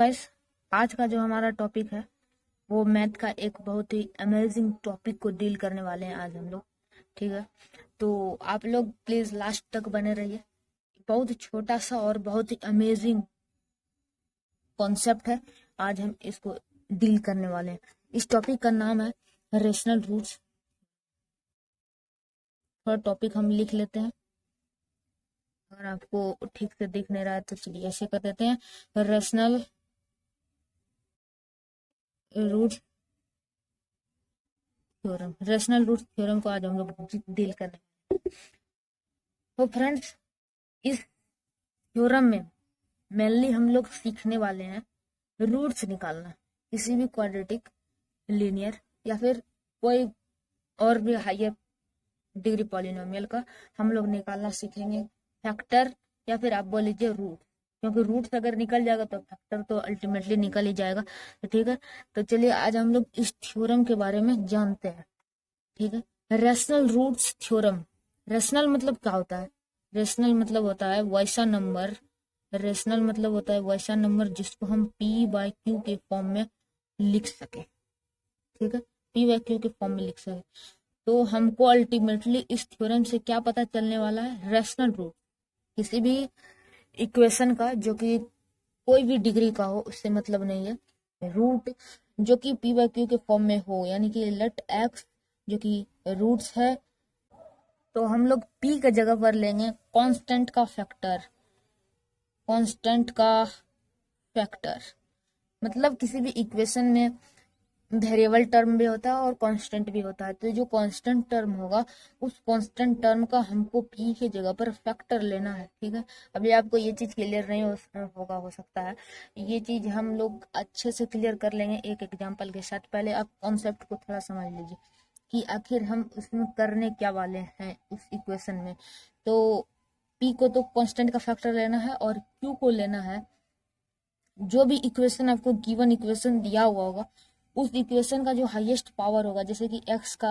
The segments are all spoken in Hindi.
गाइस, आज का जो हमारा टॉपिक है वो मैथ का एक बहुत ही अमेजिंग टॉपिक को डील करने वाले हैं आज हम लोग। ठीक है, तो आप लोग प्लीज लास्ट तक बने रहिए। बहुत छोटा सा और बहुत ही अमेजिंग कॉन्सेप्ट है, आज हम इसको डील करने वाले हैं। इस टॉपिक का नाम है रेशनल रूट्स। थोड़ा टॉपिक हम लिख लेते हैं, अगर आपको ठीक से दिख नहीं रहा है तो चलिए ऐसे कर देते हैं। Rational roots theorem, rational roots theorem को आज हम लोग डील कर रहे हैं। तो फ्रेंड्स, इस थ्योरम में मेनली हम लोग सीखने वाले हैं रूट्स निकालना, किसी भी क्वाड्रेटिक, लीनियर या फिर कोई और भी हायर डिग्री पॉलिनोमियल का हम लोग निकालना सीखेंगे। फैक्टर या फिर आप बोल लीजिए रूट, क्योंकि रूट्स अगर निकल जाएगा तो फैक्टर तो अल्टीमेटली निकल ही जाएगा। तो ठीक है, तो चलिए आज हम लोग इस थ्योरम के बारे में जानते हैं। ठीक है, रेशनल रूट्स थ्योरम। रेशनल मतलब क्या होता है? रेशनल मतलब होता है वैसा नंबर, रेशनल मतलब होता है वैसा नंबर जिसको हम पी बाई क्यू के फॉर्म में लिख सके। ठीक है, पी बाई क्यू के फॉर्म में लिख सके। तो हमको अल्टीमेटली इस थ्योरम से क्या पता चलने वाला है? रेशनल रूट किसी भी इक्वेशन का, जो कि कोई भी डिग्री का हो, उससे मतलब नहीं है। रूट जो कि पी बाई क्यू के फॉर्म में हो, यानी कि लेट एक्स जो कि रूट्स है, तो हम लोग पी के जगह पर लेंगे कांस्टेंट का फैक्टर। कांस्टेंट का फैक्टर मतलब किसी भी इक्वेशन में वेरिएबल टर्म भी होता है और कांस्टेंट भी होता है। तो जो कांस्टेंट टर्म होगा, उस कांस्टेंट टर्म का हमको पी की जगह पर फैक्टर लेना है। ठीक है, अभी आपको ये चीज क्लियर नहीं होगा, हो सकता है ये चीज हम लोग अच्छे से क्लियर कर लेंगे एक एग्जांपल के साथ। पहले आप कॉन्सेप्ट को थोड़ा समझ लीजिए कि आखिर हम उसमें करने क्या वाले हैं उस इक्वेशन में। तो पी को तो कांस्टेंट का फैक्टर लेना है और क्यू को लेना है जो भी इक्वेशन आपको गिवन इक्वेशन दिया हुआ होगा, उस इक्वेशन का जो हाईएस्ट पावर होगा, जैसे कि x का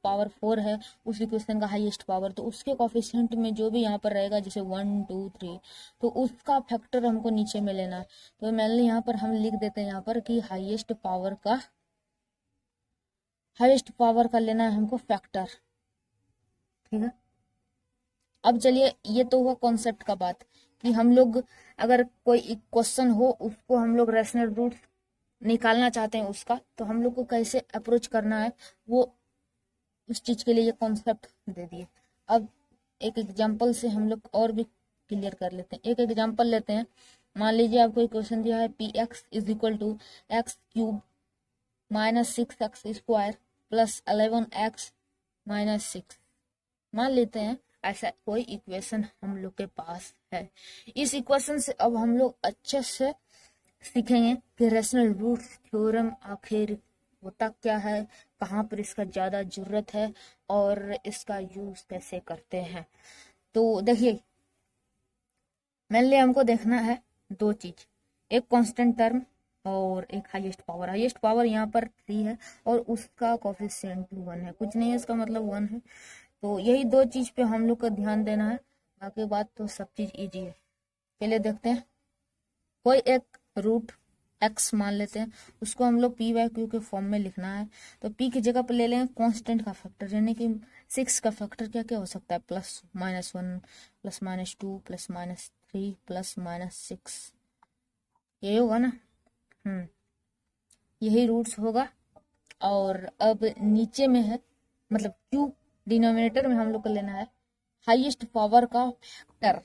पावर 4 है उस इक्वेशन का हाईएस्ट पावर, तो उसके कोफिशिएंट में जो भी यहाँ पर रहेगा, जैसे 1 2 3, तो उसका फैक्टर हमको नीचे में लेना है। तो मेनली यहाँ पर हम लिख देते हैं यहाँ पर कि हाईएस्ट पावर का लेना है हमको फैक्टर। ठीक है, अब चलिए, ये तो हुआ कॉन्सेप्ट का बात कि हम लोग अगर कोई क्वेश्चन हो, उसको हम लोग रेशनल रूट निकालना चाहते हैं उसका, तो हम लोग को कैसे अप्रोच करना है, वो उस चीज के लिए ये कॉन्सेप्ट दे दिए। अब एक एग्जांपल से हम लोग और भी क्लियर कर लेते हैं। एक एग्जांपल लेते हैं। मान लीजिए आपको एक क्वेश्चन दिया है, P x is equal to x cube minus 6x square plus 11x minus 6। मान लेते हैं ऐसा कोई इक्वेशन हम लोग के पास है। इस इक्वेशन से अब हम लोग अच्छे से सीखेंगे कि रेशनल रूट थ्योरम आखिर होता क्या है, कहाँ पर इसका ज्यादा जरूरत है और इसका यूज कैसे करते हैं। तो देखिए, मेनली हमको देखना है दो चीज, एक कांस्टेंट टर्म और एक हाईएस्ट पावर। हाईएस्ट पावर यहाँ पर 3 है और उसका कोफिशिएंट 1 है, कुछ नहीं है, इसका मतलब 1 है। तो यही दो चीज पे हम लोग का ध्यान देना है, बाकी बात तो सब चीज इजी है। चलिए देखते हैं। कोई एक रूट एक्स मान लेते हैं, उसको हम लोग पी बाई क्यू के फॉर्म में लिखना है। तो पी की जगह पर ले लेंगे कांस्टेंट का फैक्टर, यानी कि 6 का फैक्टर क्या क्या हो सकता है, plus minus 1 plus minus 2 plus minus 3 plus minus 6, यही होगा ना। यही रूट्स होगा। और अब नीचे में है, मतलब क्यू डिनोमिनेटर में हम लोग को लेना है हाईएस्ट पावर का फैक्टर,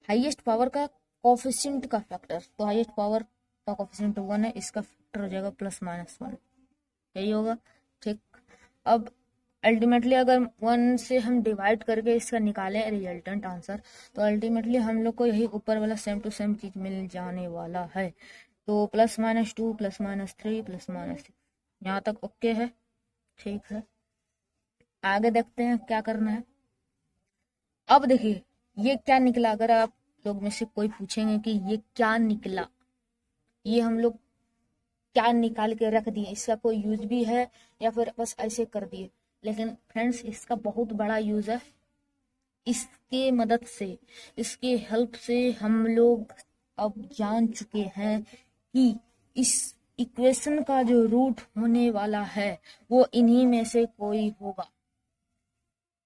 हाईएस्ट पावर का कोफिशिएंट का फैक्टर। तो हाईएस्ट पावर का कोफिशिएंट 1 है, इसका फैक्टर हो जाएगा प्लस माइनस 1, यही होगा। ठीक, अब अल्टीमेटली अगर 1 से हम डिवाइड करके इसका निकालें रिजल्टेंट आंसर, तो अल्टीमेटली हम लोग को यही ऊपर वाला सेम टू सेम चीज मिल जाने वाला है। तो plus minus 2 plus minus 3 plus minus 6, यहाँ तक ओके है। ठीक है, आगे देखते हैं क्या करना है। अब देखिए ये क्या निकला, अगर आप लोग में से कोई पूछेंगे कि ये क्या निकला, ये हम लोग क्या निकाल के रख दिए, इसका कोई यूज भी है या फिर बस ऐसे कर दिए? लेकिन फ्रेंड्स, इसका बहुत बड़ा यूज है। इसके मदद से, इसके हेल्प से हम लोग अब जान चुके हैं कि इस इक्वेशन का जो रूट होने वाला है वो इन्हीं में से कोई होगा।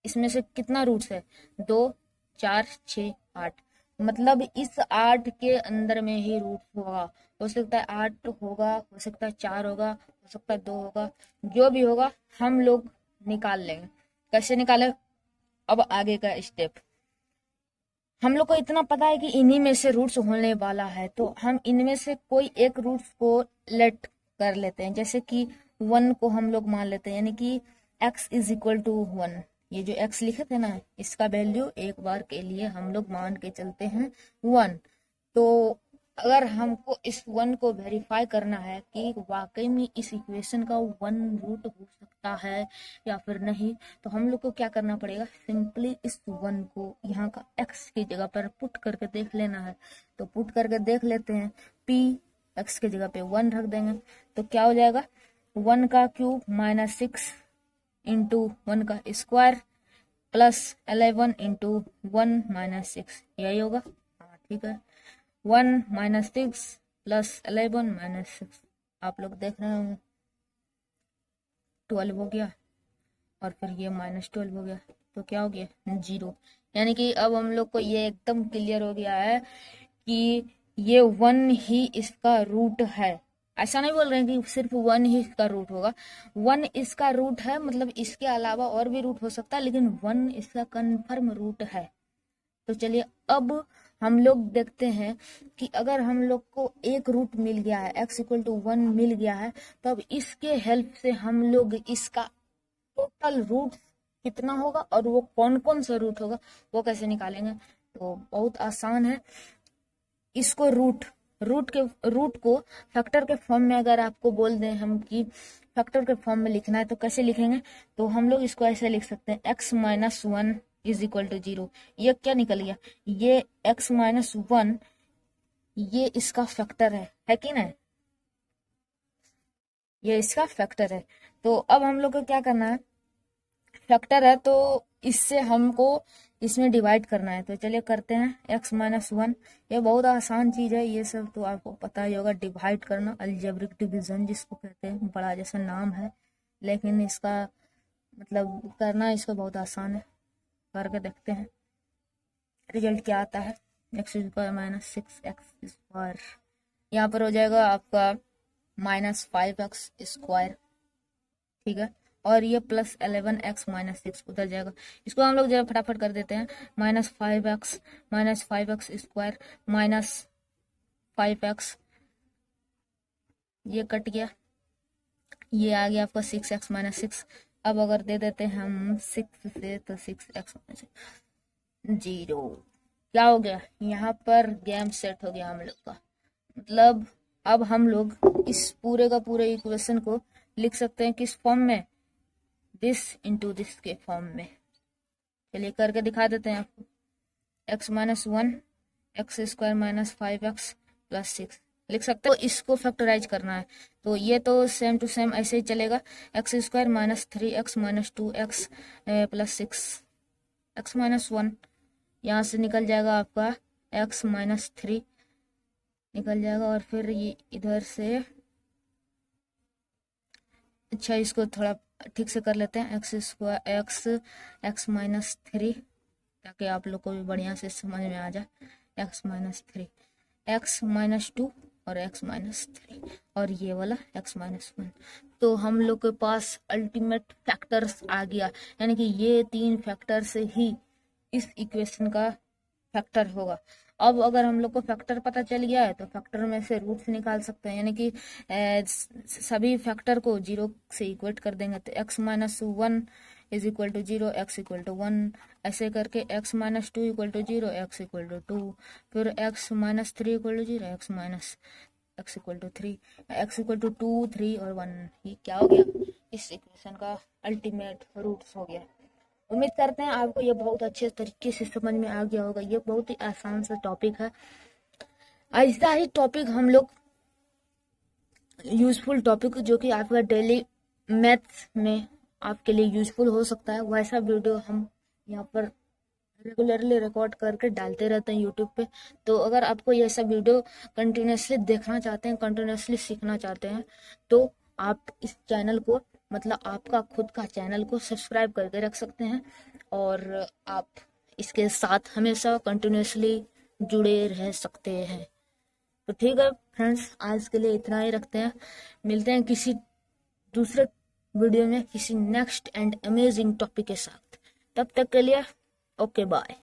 इसमें से कितना रूट्स है? 2, 4, 6, 8। मतलब इस 8 के अंदर में ही रूट होगा। हो सकता है 8 होगा, हो सकता है 4 होगा, हो सकता है 2 होगा, जो भी होगा हम लोग निकाल लेंगे। कैसे निकाले? अब आगे का स्टेप, हम लोग को इतना पता है कि इन्हीं में से रूट्स होने वाला है, तो हम इनमें से कोई एक रूट्स को लेट कर लेते हैं। जैसे कि 1 को हम लोग मान लेते हैं, यानी कि x इज इक्वल टू 1। ये जो x लिखे थे ना, इसका वैल्यू एक बार के लिए हम लोग मान के चलते हैं 1। तो अगर हमको इस 1 को वेरीफाई करना है कि वाकई में इस इक्वेशन का 1 रूट हो सकता है या फिर नहीं, तो हम लोग को क्या करना पड़ेगा? सिंपली इस 1 को यहाँ का x की जगह पर पुट करके देख लेना है। तो पुट करके देख लेते हैं, p x की जगह पे 1 रख देंगे तो क्या हो जाएगा? 1 का क्यूब माइनस 6 इंटू 1 का स्क्वायर प्लस 11 इंटू 1 माइनस 6, यही होगा। हाँ ठीक है, 1 माइनस 6 प्लस 11 माइनस 6, आप लोग देख रहे होंगे 12 हो गया, और फिर ये माइनस 12 हो गया, तो क्या हो गया? 0। यानी कि अब हम लोग को ये एकदम क्लियर हो गया है कि ये 1 ही इसका रूट है। ऐसा नहीं बोल रहे हैं कि सिर्फ 1 ही इसका रूट होगा, 1 इसका रूट है, मतलब इसके अलावा और भी रूट हो सकता है, लेकिन 1 इसका कन्फर्म रूट है। तो चलिए अब हम लोग देखते हैं कि अगर हम लोग को एक रूट मिल गया है, x इक्वल टू 1 मिल गया है, तो अब इसके हेल्प से हम लोग इसका टोटल रूट कितना होगा और वो कौन कौन सा रूट होगा वो कैसे निकालेंगे। तो बहुत आसान है। इसको रूट को फैक्टर के फॉर्म में अगर आपको बोल दें हम कि फैक्टर के फॉर्म में लिखना है तो कैसे लिखेंगे? तो हम लोग इसको ऐसे लिख सकते हैं, x minus 1 is equal to 0। ये क्या निकल गया? ये x माइनस 1 ये इसका फैक्टर है कि नहीं? ये इसका फैक्टर है। तो अब हम लोग को क्या करना है? फैक्टर है तो इससे हमको इसमें डिवाइड करना है। तो चलिए करते हैं x माइनस 1। ये बहुत आसान चीज है, ये सब तो आपको पता ही होगा, डिवाइड करना, अलजेब्रिक डिवीजन जिसको कहते हैं, बड़ा जैसा नाम है, लेकिन इसका मतलब करना इसका बहुत आसान है। करके देखते हैं रिजल्ट क्या आता है। x square minus 6x square, यहाँ पर हो जाएगा आपका माइनस 5x स्क्वायर, ठीक है, और ये प्लस 11x माइनस 6 उधर जाएगा। इसको हम लोग जरा फटाफट कर देते हैं, minus 5x square minus 5x, ये कट गया, ये आ गया आपका 6x माइनस 6। अब अगर दे देते हैं हम 6 से, तो 6x माइनस 0, क्या हो गया? यहाँ पर गेम सेट हो गया हम लोग का। मतलब अब हम लोग इस पूरे का पूरे इक्वेशन को लिख सकते हैं किस फॉर्म में? दिस इंटू दिस के फॉर्म में। चलिए करके दिखा देते हैं आपको। x minus 1 x square minus 5x plus 6 लिख सकते हो। इसको फैक्टराइज करना है तो ये तो सेम टू सेम ऐसे ही चलेगा, x square minus 3x minus 2x plus 6, x minus 1 यहाँ से निकल जाएगा आपका x माइनस 3 निकल जाएगा, और फिर ये इधर से, अच्छा इसको थोड़ा ठीक से कर लेते हैं, एक्स स्क्वायर एक्स माइनस 3, ताकि आप लोग को भी बढ़िया से समझ में आ जाए। एक्स माइनस 3, एक्स माइनस 2 और एक्स माइनस 3, और ये वाला एक्स माइनस 1। तो हम लोग के पास अल्टीमेट फैक्टर्स आ गया, यानी कि ये 3 फैक्टर से ही इस इक्वेशन का फैक्टर होगा। अब अगर हम लोग को फैक्टर पता चल गया है तो फैक्टर में से रूट्स निकाल सकते हैं, यानी कि सभी फैक्टर को 0 से इक्वेट कर देंगे। तो x minus 1 is equal to 0, x equal to 1, ऐसे करके x minus 2 equal to 0, x equal to 2, फिर x minus 3 equal to 0, x equal to 3, x equal to 2, 3 और 1। ये क्या हो गया? इस इक्वेशन का अल्टीमेट रूट्स हो गया। उम्मीद करते हैं आपको ये बहुत अच्छे तरीके से समझ में आ गया होगा। ये बहुत ही आसान सा टॉपिक है। ऐसा ही टॉपिक हम लोग यूजफुल टॉपिक जो कि आपका डेली मैथ्स में आपके लिए यूजफुल हो सकता है, वैसा वीडियो हम यहाँ पर रेगुलरली रिकॉर्ड करके डालते रहते हैं यूट्यूब पे। तो अगर आपको ये सब वीडियो कंटिन्यूसली देखना चाहते हैं, कंटिन्यूसली सीखना चाहते हैं, तो आप इस चैनल को, मतलब आपका खुद का चैनल को सब्सक्राइब करके रख सकते हैं और आप इसके साथ हमेशा कंटिन्यूसली जुड़े रह सकते हैं। तो ठीक है फ्रेंड्स, आज के लिए इतना ही रखते हैं। मिलते हैं किसी दूसरे वीडियो में किसी नेक्स्ट एंड अमेजिंग टॉपिक के साथ। तब तक के लिए ओके बाय।